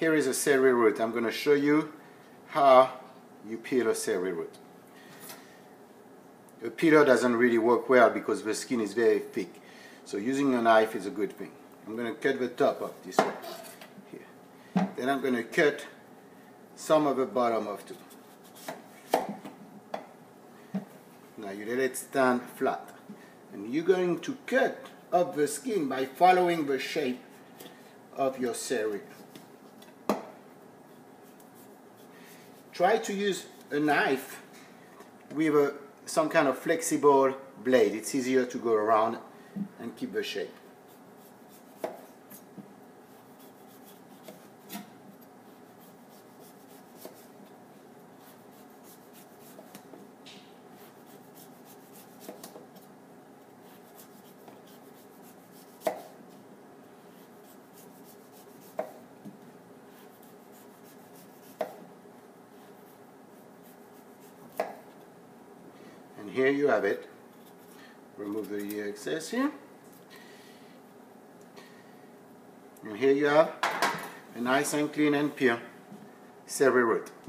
Here is a celery root. I'm going to show you how you peel a celery root. A peeler doesn't really work well because the skin is very thick. So using a knife is a good thing. I'm going to cut the top of this one here. Then I'm going to cut some of the bottom of too. Now you let it stand flat. And you're going to cut up the skin by following the shape of your celery. Try to use a knife with some kind of flexible blade. It's easier to go around and keep the shape. And here you have it. Remove the excess here. And here you have a nice and clean and pure celery root.